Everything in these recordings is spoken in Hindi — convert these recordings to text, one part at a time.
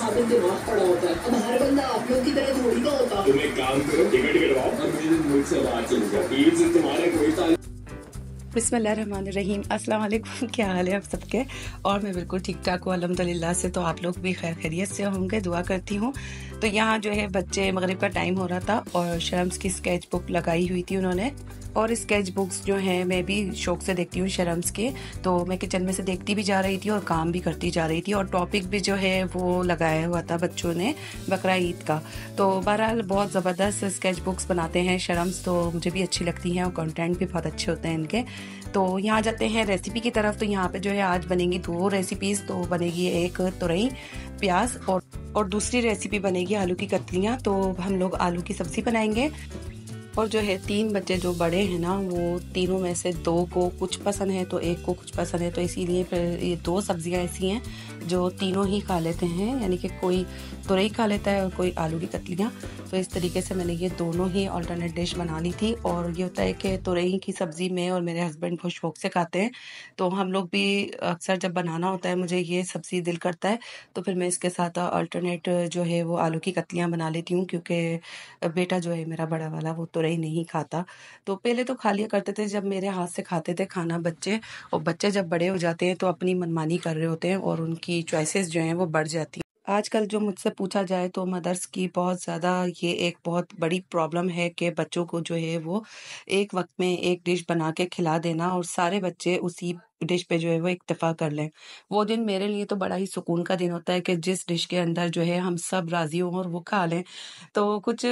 साबित दिमाग पड़ा होता है। अब हर बंदा आप लोग की तरह थोड़ी ना होता। तुम एक काम करो, टिकट कटवाओ और मेरे दिन मुल्क से बाहर चले जाओ। ईद से तुम्हारा कोई ताल्लुक। बिस्मिल्लाहिर्रहमानिर्रहीम, अस्सलाम वालेकुम। क्या हाल है आप सबके? और मैं बिल्कुल ठीक ठाक हूँ अल्हम्दुलिल्लाह से। तो आप लोग भी खैर खैरियत से होंगे, दुआ करती हूँ। तो यहाँ जो है बच्चे मगरिब का टाइम हो रहा था और शर्म्स की स्केच बुक लगाई हुई थी उन्होंने। और स्केच बुक्स जो हैं मैं भी शौक से देखती हूँ शर्म्स के। तो मैं किचन में से देखती भी जा रही थी और काम भी करती जा रही थी। और टॉपिक भी जो है वो लगाया हुआ था बच्चों ने बकरा ईद का। तो बहरहाल बहुत ज़बरदस्त स्केच बुक्स बनाते हैं शर्म्स, तो मुझे भी अच्छी लगती हैं और कंटेंट भी बहुत अच्छे होते हैं इनके। तो यहाँ जाते हैं रेसिपी की तरफ। तो यहाँ पे जो है आज बनेंगी 2 रेसिपीज़। तो बनेगी एक तुरई प्याज और दूसरी रेसिपी बनेगी आलू की कतलियाँ। तो हम लोग आलू की सब्ज़ी बनाएंगे। और जो है 3 बच्चे जो बड़े हैं ना, वो तीनों में से 2 को कुछ पसंद है तो एक को कुछ पसंद है। तो इसीलिए फिर ये 2 सब्जियां ऐसी हैं जो तीनों ही खा लेते हैं, यानी कि कोई तुरई खा लेता है और कोई आलू की कतलियाँ। तो इस तरीके से मैंने ये दोनों ही अल्टरनेट डिश बना ली थी। और ये होता है कि तुरई की सब्ज़ी में और मेरे हस्बैंड बहुत शौक से खाते हैं। तो हम लोग भी अक्सर जब बनाना होता है मुझे ये सब्ज़ी दिल करता है तो फिर मैं इसके साथ अल्टरनेट जो है वो आलू की कतलियाँ बना लेती हूँ, क्योंकि बेटा जो है मेरा बड़ा वाला वो तुरई नहीं खाता। तो पहले तो खा लिया करते थे जब मेरे हाथ से खाते थे खाना बच्चे। और बच्चे जब बड़े हो जाते हैं तो अपनी मनमानी कर रहे होते हैं और उनकी चॉइसेस जो हैं वो बढ़ जाती हैं। आजकल जो मुझसे पूछा जाए तो मदर्स की बहुत ज़्यादा ये एक बहुत बड़ी प्रॉब्लम है कि बच्चों को जो है वो एक वक्त में एक डिश बना के खिला देना और सारे बच्चे उसी डिश पे जो है वो इक्तफा कर लें। वो दिन मेरे लिए तो बड़ा ही सुकून का दिन होता है कि जिस डिश के अंदर जो है हम सब राज़ी हों और वो खा लें। तो कुछ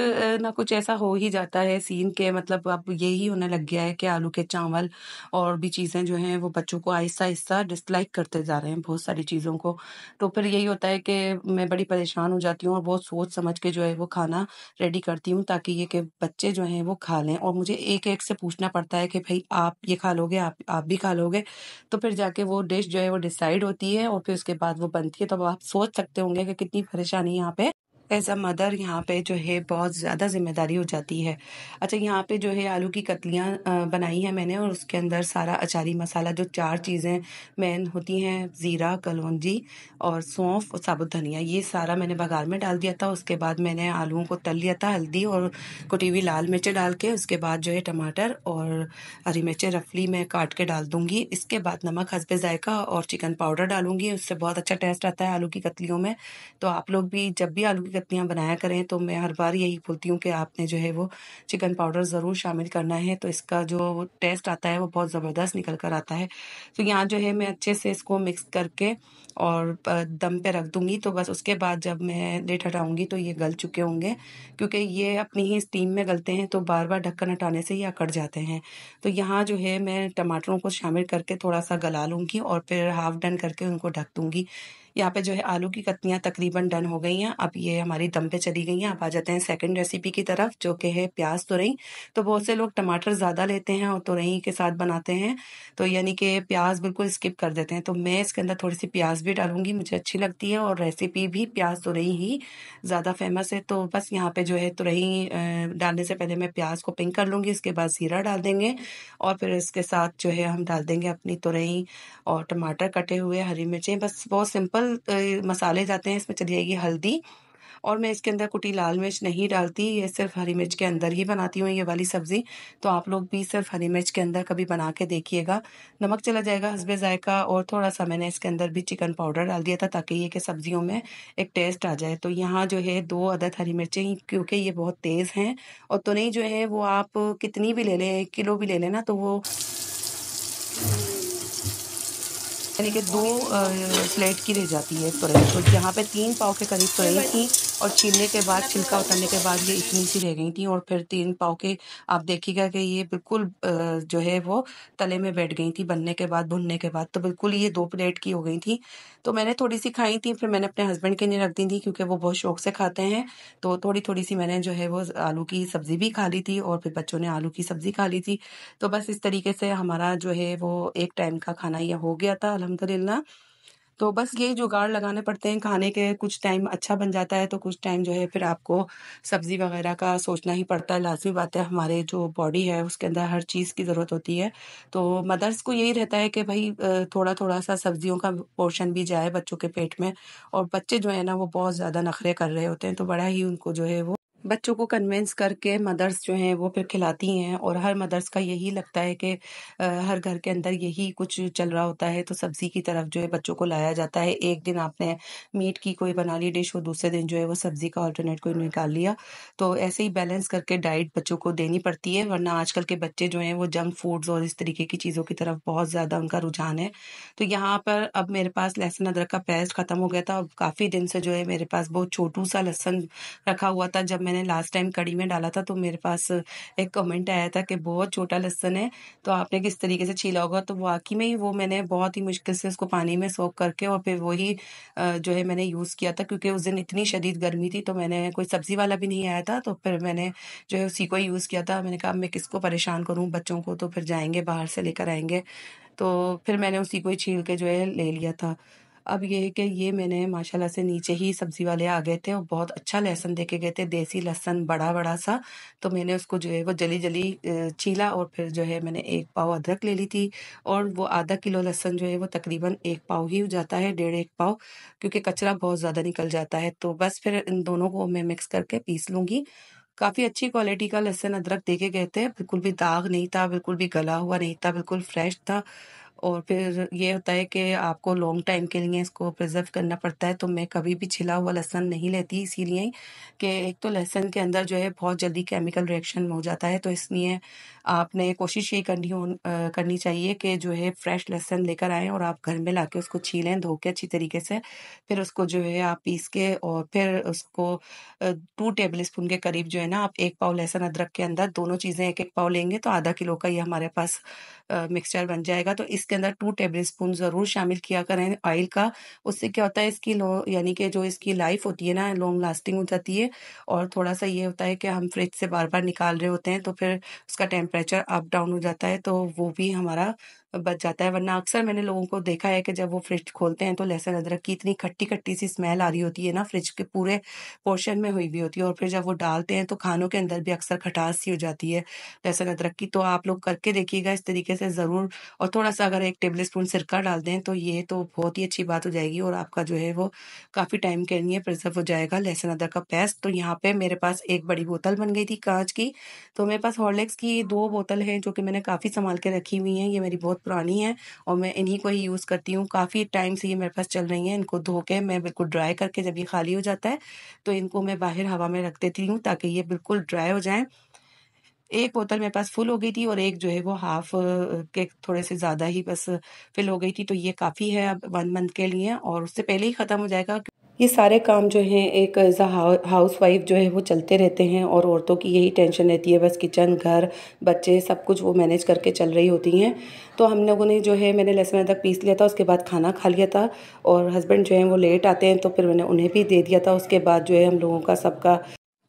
ना कुछ ऐसा हो ही जाता है सीन के, मतलब अब यही होने लग गया है कि आलू के चावल और भी चीज़ें जो हैं वो बच्चों को आहिस्ता-आहिस्ता डिसलाइक करते जा रहे हैं बहुत सारी चीज़ों को। तो फिर यही होता है कि मैं बड़ी परेशान हो जाती हूँ और बहुत सोच समझ के जो है वो खाना रेडी करती हूँ ताकि ये कि बच्चे जो हैं वो खा लें। और मुझे एक-एक से पूछना पड़ता है कि भई आप ये खा लोगे? आप भी खा लोगे? तो फिर जाके वो डिश जो है वो डिसाइड होती है और फिर उसके बाद वो बनती है। तो अब आप सोच सकते होंगे कि कितनी परेशानी यहाँ पे एज़ अ मदर यहाँ पे जो है बहुत ज़्यादा ज़िम्मेदारी हो जाती है। अच्छा, यहाँ पे जो है आलू की कतलियाँ बनाई हैं मैंने और उसके अंदर सारा अचारी मसाला जो 4 चीज़ें मेन होती हैं, ज़ीरा, कलौंजी और सौंफ और साबुत धनिया, ये सारा मैंने बघार में डाल दिया था। उसके बाद मैंने आलूओं को तल लिया था हल्दी और कुटी हुई लाल मिर्चें डाल के। उसके बाद जो है टमाटर और हरी मिर्चें रफली मैं काट के डाल दूँगी। इसके बाद नमक हस्बे ज़ायक़ा और चिकन पाउडर डालूँगी, उससे बहुत अच्छा टेस्ट आता है आलू की कतलियों में। तो आप लोग भी जब भी आलू की कतलियाँ बनाया करें तो मैं हर बार यही बोलती हूँ कि आपने जो है वो चिकन पाउडर ज़रूर शामिल करना है, तो इसका जो टेस्ट आता है वो बहुत ज़बरदस्त निकल कर आता है। तो यहाँ जो है मैं अच्छे से इसको मिक्स करके और दम पे रख दूँगी। तो बस उसके बाद जब मैं लिड हटाऊँगी तो ये गल चुके होंगे, क्योंकि ये अपनी ही स्टीम में गलते हैं तो बार-बार ढक्कन हटाने से ये अकड़ जाते हैं। तो यहाँ जो है मैं टमाटरों को शामिल करके थोड़ा-सा गला लूँगी और फिर हाफ़ डन करके उनको ढक दूँगी। यहाँ पे जो है आलू की कतलियाँ तकरीबन डन हो गई हैं। अब ये हमारी दम पे चली गई हैं। अब आ जाते हैं सेकंड रेसिपी की तरफ, जो कि है प्याज़ तुरई। तो बहुत से लोग टमाटर ज़्यादा लेते हैं और तुरई के साथ बनाते हैं, तो यानी कि प्याज़ बिल्कुल स्किप कर देते हैं। तो मैं इसके अंदर थोड़ी-सी प्याज़ भी डालूँगी, मुझे अच्छी लगती है और रेसिपी भी प्याज़ तुरई ही ज़्यादा फ़ेमस है। तो बस यहाँ पे जो है तुरई डालने से पहले मैं प्याज़ को पिंक कर लूँगी, इसके बाद ज़ीरा डाल देंगे और फिर इसके साथ जो है हम डाल देंगे अपनी तुरई और टमाटर कटे हुए, हरी मिर्चें, बस बहुत सिंपल मसाले जाते हैं। इसमें चली जाएगी हल्दी और मैं इसके अंदर कुटी लाल मिर्च नहीं डालती, ये सिर्फ़ हरी मिर्च के अंदर ही बनाती हूँ ये वाली सब्ज़ी। तो आप लोग भी सिर्फ़ हरी मिर्च के अंदर कभी बना के देखिएगा। नमक चला जाएगा हस्बे ज़ायक़ा और थोड़ा-सा मैंने इसके अंदर भी चिकन पाउडर डाल दिया था ताकि ये कि सब्ज़ियों में एक टेस्ट आ जाए। तो यहाँ जो है 2 अदद हरी मिर्चें ही, क्योंकि ये बहुत तेज़ हैं और तुरई जो है वो आप कितनी भी ले लें, 1 किलो भी ले लें ना, तो वो यानी कि 2 प्लेट की रह जाती है तुरई। तो यहाँ पे 3 पाव के करीब तुरई थी और छीलने के बाद, छिलका उतारने के बाद ये इतनी सी रह गई थी और फिर 3 पाव के आप देखिएगा कि ये बिल्कुल जो है वो तले में बैठ गई थी बनने के बाद, भुनने के बाद। तो बिल्कुल ये 2 प्लेट की हो गई थी। तो मैंने थोड़ी-सी खाई थी, फिर मैंने अपने हस्बैंड के लिए रख दी थी क्योंकि वो बहुत शौक से खाते हैं। तो थोड़ी-थोड़ी सी मैंने जो है वो आलू की सब्ज़ी भी खा ली थी और फिर बच्चों ने आलू की सब्ज़ी खा ली थी। तो बस इस तरीके से हमारा जो है वो एक टाइम का खाना ये हो गया था अल्हम्दुलिल्लाह। तो बस यही जुगाड़ लगाने पड़ते हैं खाने के। कुछ टाइम अच्छा बन जाता है तो कुछ टाइम जो है फिर आपको सब्ज़ी वग़ैरह का सोचना ही पड़ता है। लाज़मी बात है, हमारे जो बॉडी है उसके अंदर हर चीज़ की ज़रूरत होती है। तो मदर्स को यही रहता है कि भई थोड़ा-थोड़ा सा सब्ज़ियों का पोर्शन भी जाए बच्चों के पेट में। और बच्चे जो है ना वो बहुत ज़्यादा नखरे कर रहे होते हैं, तो बड़ा ही उनको जो है वो बच्चों को कन्विंस करके मदर्स जो हैं वो फिर खिलाती हैं। और हर मदर्स का यही लगता है कि हर घर के अंदर यही कुछ चल रहा होता है, तो सब्ज़ी की तरफ जो है बच्चों को लाया जाता है। एक दिन आपने मीट की कोई बना ली डिश और दूसरे दिन जो है वो सब्ज़ी का अल्टरनेट कोई निकाल लिया। तो ऐसे ही बैलेंस करके डाइट बच्चों को देनी पड़ती है, वरना आजकल के बच्चे जो हैं वो जंक फूड्स और इस तरीके की चीज़ों की तरफ बहुत ज़्यादा उनका रुझान है। तो यहाँ पर अब मेरे पास लहसुन अदरक का पेस्ट खत्म हो गया था और काफ़ी दिन से जो है मेरे पास बहुत छोटू-सा लहसुन रखा हुआ था। जब मैंने लास्ट टाइम कढ़ी में डाला था तो मेरे पास एक कमेंट आया था कि बहुत छोटा लहसुन है, तो आपने किस तरीके से छीला होगा? तो वाक़ई में ही वो मैंने बहुत ही मुश्किल से उसको पानी में सोक करके और फिर वही जो है मैंने यूज़ किया था, क्योंकि उस दिन इतनी शदीद गर्मी थी, तो मैंने कोई सब्ज़ी वाला भी नहीं आया था, तो फिर मैंने जो है उसी को ही यूज़ किया था। मैंने कहा अब मैं किसको परेशान करूँ, बच्चों को तो फिर जाएँगे बाहर से लेकर आएँगे। तो फिर मैंने उसी को ही छील के जो है ले लिया था। अब ये है कि ये मैंने माशाल्लाह से नीचे ही सब्ज़ी वाले आ गए थे और बहुत अच्छा लहसुन देके गए थे, देसी लहसुन बड़ा-बड़ा सा। तो मैंने उसको जो है वो जली-जली छीला और फिर जो है मैंने 1 पाव अदरक ले ली थी। और वो आधा किलो लहसुन जो है वो तकरीबन 1 पाव ही हो जाता है, डेढ़ 1 पाव, क्योंकि कचरा बहुत ज़्यादा निकल जाता है। तो बस फिर इन दोनों को मैं मिक्स करके पीस लूँगी। काफ़ी अच्छी क्वालिटी का लहसुन अदरक देके गए थे, बिल्कुल भी दाग नहीं था, बिल्कुल भी गला हुआ नहीं था, बिल्कुल फ्रेश था। और फिर ये होता है कि आपको लॉन्ग टाइम के लिए इसको प्रिज़र्व करना पड़ता है, तो मैं कभी भी छिला हुआ लहसुन नहीं लेती, इसीलिए कि एक तो लहसुन के अंदर जो है बहुत जल्दी केमिकल रिएक्शन हो जाता है, तो इसलिए आपने कोशिश ये करनी चाहिए कि जो है फ्रेश लहसुन लेकर आएँ और आप घर में लाके उसको छीलें, धो के अच्छी तरीके से। फिर उसको जो है आप पीस के और फिर उसको 2 टेबल स्पून के करीब जो है ना आप 1 पाव लहसुन अदरक के अंदर दोनों चीज़ें 1-1 पाव लेंगे तो आधा किलो का ये हमारे पास मिक्सचर बन जाएगा। तो इसके अंदर 2 टेबल स्पून ज़रूर शामिल किया करें ऑयल का। उससे क्या होता है, इसकी लो यानी कि जो इसकी लाइफ़ होती है ना, लॉन्ग लास्टिंग हो जाती है। और थोड़ा-सा ये होता है कि हम फ्रिज से बार-बार निकाल रहे होते हैं, तो फिर उसका टेम्परेचर अप डाउन हो जाता है, तो वो भी हमारा बच जाता है। वरना अक्सर मैंने लोगों को देखा है कि जब वो फ्रिज खोलते हैं तो लहसुन अदरक की इतनी खट्टी-खट्टी सी स्मेल आ रही होती है ना, फ्रिज के पूरे पोर्शन में हुई हुई होती है, और फिर जब वो डालते हैं तो खानों के अंदर भी अक्सर खटास सी हो जाती है लहसुन अदरक की। तो आप लोग करके देखिएगा इस तरीके से ज़रूर। और थोड़ा-सा अगर 1 टेबल स्पून सिरका डाल दें तो ये तो बहुत ही अच्छी बात हो जाएगी और आपका जो है वो काफ़ी टाइम के लिए प्रिज़र्व हो जाएगा लहसुन अदरक का पेस्ट। तो यहाँ पे मेरे पास एक बड़ी बोतल बन गई थी काँच की। तो मेरे पास हॉर्लिक्स की 2 बोतल हैं जो कि मैंने काफ़ी सँभाल के रखी हुई हैं। ये मेरी बहुत पुरानी हैं और मैं इन्हीं को ही यूज़ करती हूँ। काफ़ी टाइम से ये मेरे पास चल रही हैं। इनको धो के मैं बिल्कुल ड्राई करके जब ये खाली हो जाता है तो इनको मैं बाहर हवा में रख देती हूँ ताकि ये बिल्कुल ड्राई हो जाएँ। एक बोतल मेरे पास फुल हो गई थी और एक जो है वो हाफ़ के थोड़े से ज़्यादा ही बस फिल हो गई थी, तो ये काफ़ी है अब 1 मंथ के लिए और उससे पहले ही ख़त्म हो जाएगा। ये सारे काम जो हैं एक एज़ अ हाउसवाइफ़ जो है वो चलते रहते हैं और औरतों की यही टेंशन रहती है, बस किचन, घर, बच्चे सब कुछ वो मैनेज करके चल रही होती हैं। तो हम लोगों ने जो है मैंने लहसुन अदरक पीस लिया था, उसके बाद खाना खा लिया था और हस्बैंड जो हैं वो लेट आते हैं तो फिर मैंने उन्हें भी दे दिया था। उसके बाद जो है हम लोगों का सबका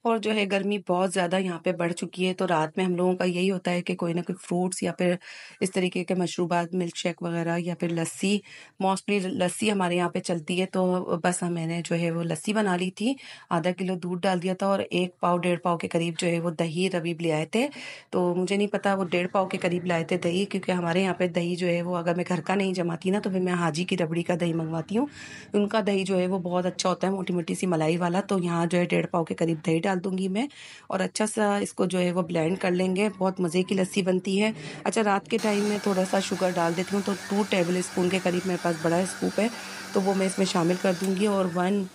और जो है गर्मी बहुत ज़्यादा यहाँ पे बढ़ चुकी है, तो रात में हम लोगों का यही होता है कि कोई ना कोई फ्रूट्स या फिर इस तरीके के मशरूबात, मिल्क शेक वगैरह या फिर लस्सी, मोस्टली लस्सी हमारे यहाँ पे चलती है, तो बस मैंने जो है वो लस्सी बना ली थी। आधा किलो दूध डाल दिया था और 1 पाव, डेढ़ पाव के करीब जो है वो दही रबीब ले आए थे। तो मुझे नहीं पता वो डेढ़ पाव के करीब लाए थे दही, क्योंकि हमारे यहाँ पे दही जो है वो अगर मैं घर का नहीं जमाती ना, तो फिर मैं हाजी की रबड़ी का दही मँगवाती हूँ। उनका दही जो है वो बहुत अच्छा होता है, मोटी-मोटी सी मलाई वाला, तो यहाँ जो है डेढ़ पाव के करीब दही डाल दूँगी मैं और अच्छा-सा इसको जो है वो ब्लेंड कर लेंगे। बहुत मज़े की लस्सी बनती है। अच्छा, रात के टाइम में थोड़ा-सा शुगर डाल देती हूँ, तो 2 टेबल स्पून के करीब मेरे पास बड़ा स्कूप है, तो वो मैं इसमें शामिल कर दूँगी और 1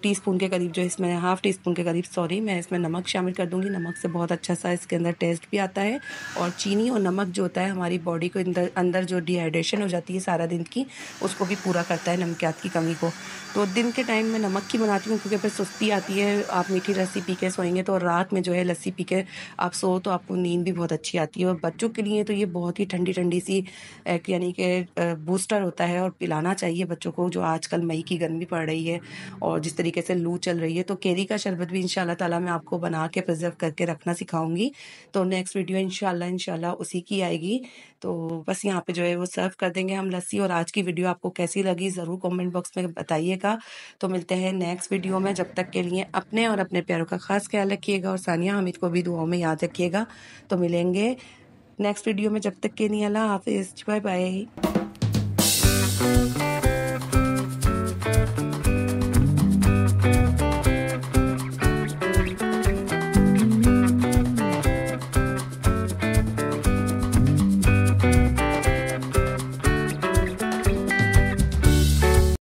टीस्पून के करीब जो इसमें हाफ़ टी स्पून के करीब मैं इसमें नमक शामिल कर दूँगी। नमक से बहुत अच्छा-सा इसके अंदर टेस्ट भी आता है और चीनी और नमक जो होता है हमारी बॉडी को अंदर अंदर जो डिहाइड्रेशन हो जाती है सारा दिन की, उसको भी पूरा करता है, नमकियात की कमी को। तो दिन के टाइम में नमक की बनाती हूँ क्योंकि फिर सुस्ती आती है, आप मीठी लस्सी पी के सोएँगे तो रात में जो है लस्सी पी के आप सोओ तो आपको नींद भी बहुत अच्छी आती है। और बच्चों के लिए तो ये बहुत ही ठंडी-ठंडी सी एक बूस्टर होता है और पिलाना चाहिए बच्चों को, जो आजकल मई की गर्मी पड़ रही है और जिस तरीके से लू चल रही है, तो केरी का शरबत भी इंशाल्लाह ताला मैं आपको बना के प्रिजर्व करके रखना सिखाऊंगी। तो नेक्स्ट वीडियो इंशाल्लाह उसी की आएगी। तो बस यहाँ पे जो है वो सर्व कर देंगे हम लस्सी। और आज की वीडियो आपको कैसी लगी ज़रूर कमेंट बॉक्स में बताइएगा। तो मिलते हैं नेक्स्ट वीडियो में, जब तक के लिए अपने और अपने प्यारों का खास ख्याल रखिएगा और सानिया हामिद को भी दुआओं में याद रखिएगा। तो मिलेंगे नेक्स्ट वीडियो में, जब तक के लिए अल्लाह हाफिज़, बाय बाय।